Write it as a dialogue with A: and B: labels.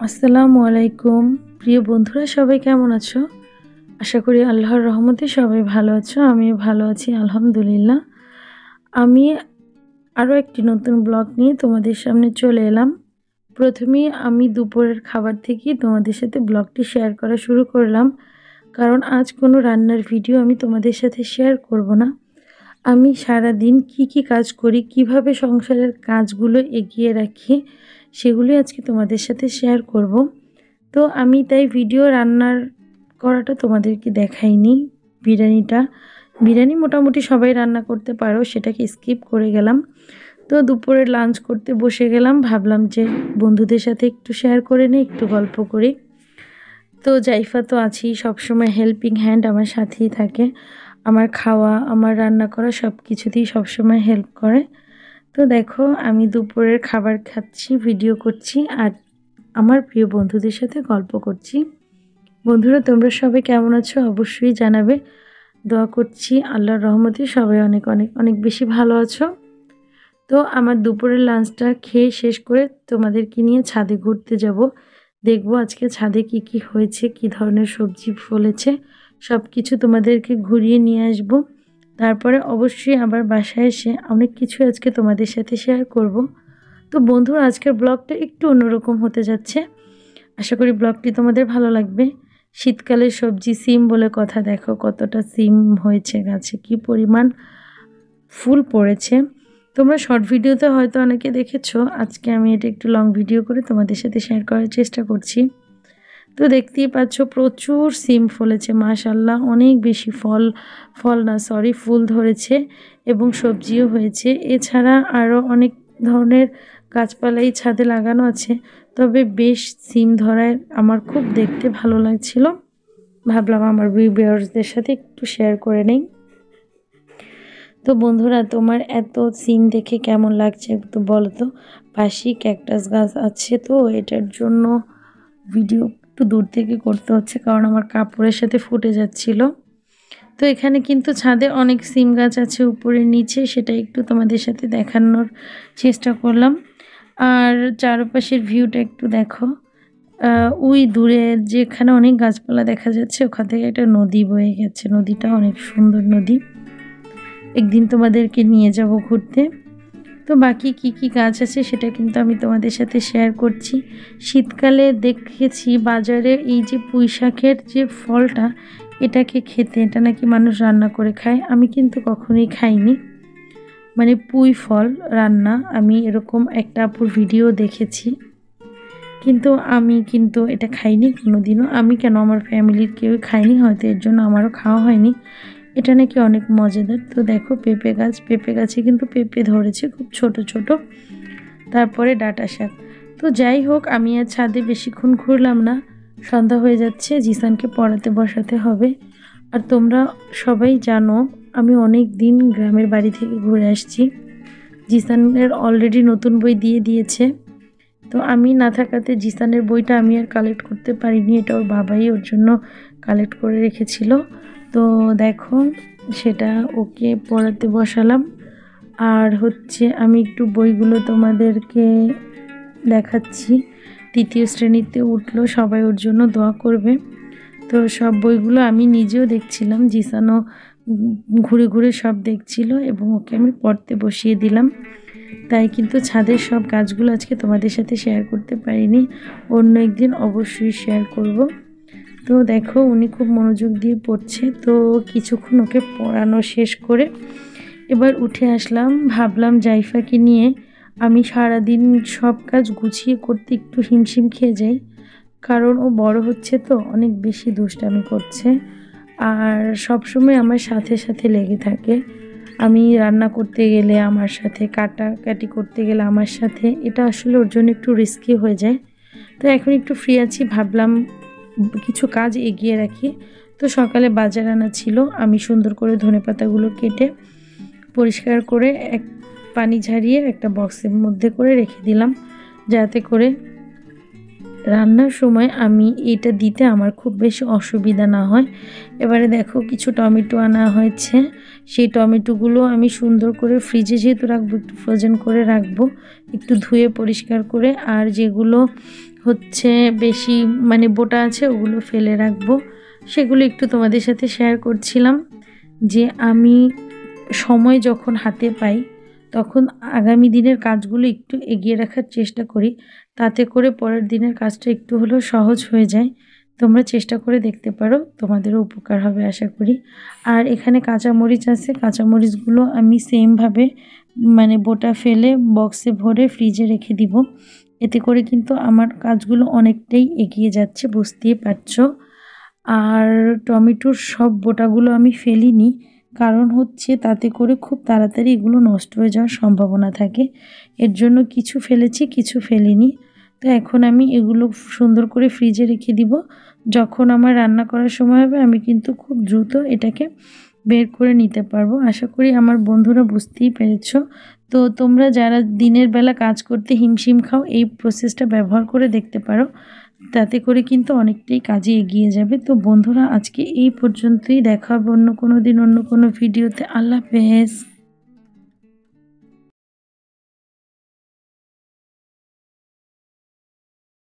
A: আসসালামু আলাইকুম প্রিয় বন্ধুরা, সবাই কেমন আছো? আশা করি আল্লাহর রহমতে সবাই ভালো আছো। আমিও ভালো আছি আলহামদুলিল্লাহ। আমি আরও একটি নতুন ব্লগ নিয়ে তোমাদের সামনে চলে এলাম। প্রথমেই আমি দুপুরের খাবার থেকেই তোমাদের সাথে ব্লগটি শেয়ার করা শুরু করলাম, কারণ আজ কোনো রান্নার ভিডিও আমি তোমাদের সাথে শেয়ার করব না। আমি সারা দিন কি কাজ করি, কিভাবে সংসারের কাজগুলো এগিয়ে রাখি, সেগুলি আজকে তোমাদের সাথে শেয়ার করব। তো আমি তাই ভিডিও রান্নার করাটা তোমাদেরকে দেখাইনি। বিরিয়ানি মোটামুটি সবাই রান্না করতে পারো, সেটাকে স্কিপ করে গেলাম। তো দুপুরে লাঞ্চ করতে বসে গেলাম, ভাবলাম যে বন্ধুদের সাথে একটু শেয়ার করে নিই, একটু গল্প করি। তো জাইফা তো আছেই, সবসময় হেল্পিং হ্যান্ড আমার সাথেই থাকে। আমার খাওয়া, আমার রান্না করা সব কিছুতেই সবসময় হেল্প করে। তো দেখো, আমি দুপুরের খাবার খাচ্ছি, ভিডিও করছি, আর আমার প্রিয় বন্ধুদের সাথে গল্প করছি। বন্ধুরা, তোমরা সবাই কেমন আছো অবশ্যই জানাবে। দোয়া করছি আল্লাহর রহমতে সবাই অনেক অনেক অনেক বেশি ভালো আছো। তো আমার দুপুরের লাঞ্চটা খেয়ে শেষ করে তোমাদেরকে নিয়ে ছাদে ঘুরতে যাব। দেখবো আজকে ছাদে কি হয়েছে, কি ধরনের সবজি ফলেছে, সব কিছু তোমাদেরকে ঘুরিয়ে নিয়ে আসব। তারপরে অবশ্যই আবার বাসায় এসে অনেক কিছু আজকে তোমাদের সাথে শেয়ার করব। তো বন্ধুরা, আজকের ব্লগটা একটু অন্যরকম হতে যাচ্ছে। আশা করি ব্লগটি তোমাদের ভালো লাগবে। শীতকালের সবজি সিম বলে কথা, দেখো কতটা সিম হয়েছে গাছে, কি পরিমাণ ফুল পড়েছে। তোমরা শর্ট ভিডিওতে হয়তো অনেকে দেখেছো, আজকে আমি এটা একটু লং ভিডিও করে তোমাদের সাথে শেয়ার করার চেষ্টা করছি। তো দেখতেই পাচ্ছ প্রচুর সিম ফলেছে, মাশাল্লাহ অনেক বেশি ফুল ধরেছে এবং সবজিও হয়েছে। এছাড়া আরও অনেক ধরনের গাছপালাই ছাদে লাগানো আছে, তবে বেশ সিম ধরায় আমার খুব দেখতে ভালো লাগছিল। ভাবলাম আমার ভিউয়ার্সদের সাথে একটু শেয়ার করে নেই। তো বন্ধুরা, তোমার এত সিম দেখে কেমন লাগছে একটু বলো তো। পাশেই ক্যাকটাস গাছ আছে, তো এটার জন্য ভিডিও একটু দূর থেকে করতে হচ্ছে, কারণ আমার কাপড়ের সাথে ফুটে যাচ্ছিল। তো এখানে কিন্তু ছাদে অনেক সিম গাছ আছে উপরে নিচে, সেটা একটু তোমাদের সাথে দেখানোর চেষ্টা করলাম। আর চারপাশের ভিউটা একটু দেখো। ওই দূরে যেখানে অনেক গাছপালা দেখা যাচ্ছে, ওখান থেকে একটা নদী বয়ে গেছে। নদীটা অনেক সুন্দর নদী, একদিন তোমাদেরকে নিয়ে যাব ঘুরতে। তো বাকি কি গাছ আছে সেটা কিন্তু আমি তোমাদের সাথে শেয়ার করছি। শীতকালে দেখেছি বাজারে এই যে পুঁই শাকের যে ফলটা, এটাকে খেতে, এটা নাকি মানুষ রান্না করে খায়। আমি কিন্তু কখনোই খাইনি, মানে পুঁই ফল রান্না। আমি এরকম একটা আপুর ভিডিও দেখেছি, কিন্তু আমি কিন্তু এটা খাইনি কোনোদিনও। আমি কেন, আমার ফ্যামিলির কেউ খায়নি, হয়তো এর জন্য আমারও খাওয়া হয়নি। এটা নাকি অনেক মজাদার। তো দেখো পেঁপে গাছে কিন্তু পেঁপে ধরেছে খুব ছোট ছোট। তারপরে ডাঁটা শাক। তো যাই হোক, আমি আর ছাদে বেশিক্ষণ ঘুরলাম না, সন্ধ্যা হয়ে যাচ্ছে, জিসানকে পড়াতে বসাতে হবে। আর তোমরা সবাই জানো আমি অনেক দিন গ্রামের বাড়ি থেকে ঘুরে আসছি। জিসানের অলরেডি নতুন বই দিয়ে দিয়েছে। তো আমি না থাকাতে জিসানের বইটা আমি আর কালেক্ট করতে পারিনি, এটা ওর বাবাই ওর জন্য কালেক্ট করে রেখেছিল। তো দেখো, সেটা ওকে পড়াতে বসালাম। আর হচ্ছে আমি একটু বইগুলো তোমাদেরকে দেখাচ্ছি। 3য় শ্রেণীতে উঠলো, সবাই ওর জন্য দোয়া করবে। তো সব বইগুলো আমি নিজেও দেখছিলাম, জিসানও ঘুরে ঘুরে সব দেখছিল এবং ওকে আমি পড়তে বসিয়ে দিলাম। তাই কিন্তু ছাদের সব গাছগুলো আজকে তোমাদের সাথে শেয়ার করতে পারিনি, অন্য একদিন অবশ্যই শেয়ার করব। তো দেখো, উনি খুব মনোযোগ দিয়ে পড়ছে। তো কিছুক্ষণ ওকে পড়ানো শেষ করে এবার উঠে আসলাম। ভাবলাম জাইফাকে নিয়ে আমি সারাদিন সব কাজ গুছিয়ে করতে একটু হিমশিম খেয়ে যাই, কারণ ও বড় হচ্ছে, তো অনেক বেশি দুষ্টামি করছে আর সবসময় আমার সাথে সাথে লেগে থাকে। আমি রান্না করতে গেলে আমার সাথে, কাটাকাটি করতে গেলে আমার সাথে, এটা আসলে ওর জন্য একটু রিস্কি হয়ে যায়। তো এখন একটু ফ্রি আছি, ভাবলাম কিছু কাজ এগিয়ে রাখি। তো সকালে বাজার আনা ছিল, আমি সুন্দর করে ধনেপাতাগুলো কেটে পরিষ্কার করে পানি ঝারিয়ে একটা বক্সের মধ্যে করে রেখে দিলাম, যাতে করে রান্নার সময় আমি এটা দিতে আমার খুব বেশি অসুবিধা না হয়। এবারে দেখো, কিছু টমেটো আনা হয়েছে, সেই টমেটোগুলো আমি সুন্দর করে ফ্রিজে যেহেতু রাখবো, একটু ফ্রোজেন করে রাখবো, একটু ধুয়ে পরিষ্কার করে। আর যেগুলো হচ্ছে বেশি মানে বোটা আছে ওগুলো ফেলে রাখবো, সেগুলো একটু তোমাদের সাথে শেয়ার করছিলাম। যে আমি সময় যখন হাতে পাই তখন আগামী দিনের কাজগুলো একটু এগিয়ে রাখার চেষ্টা করি, তাতে করে পরের দিনের কাজটা একটু হলেও সহজ হয়ে যায়। তোমরা চেষ্টা করে দেখতে পারো, তোমাদেরও উপকার হবে আশা করি। আর এখানে কাঁচামরিচ আছে, কাঁচামরিচগুলো আমি সেমভাবে মানে বোটা ফেলে বক্সে ভরে ফ্রিজে রেখে দিব। এতে করে কিন্তু আমার কাজগুলো অনেকটাই এগিয়ে যাচ্ছে, বুঝতেই পারছো। আর টমেটোর সব বোটাগুলো আমি ফেলিনি, কারণ হচ্ছে তাতে করে খুব তাড়াতাড়ি এগুলো নষ্ট হয়ে যাওয়ার সম্ভাবনা থাকে। এর জন্য কিছু ফেলেছি, কিছু ফেলিনি। তো এখন আমি এগুলো সুন্দর করে ফ্রিজে রেখে দিব। যখন আমার রান্না করার সময় হবে আমি কিন্তু খুব দ্রুত এটাকে বের করে নিতে পারবো। আশা করি আমার বন্ধুরা বুঝতেই পেরেছো। তো তোমরা যারা দিনের বেলা কাজ করতে হিমশিম খাও, এই প্রসেসটা ব্যবহার করে দেখতে পারো, তাতে করে কিন্তু অনেকটাই কাজে এগিয়ে যাবে। তো বন্ধুরা, আজকে এই পর্যন্তই, দেখা হবে অন্য কোনো দিন অন্য কোনো ভিডিওতে। আল্লাহ হাফেজ।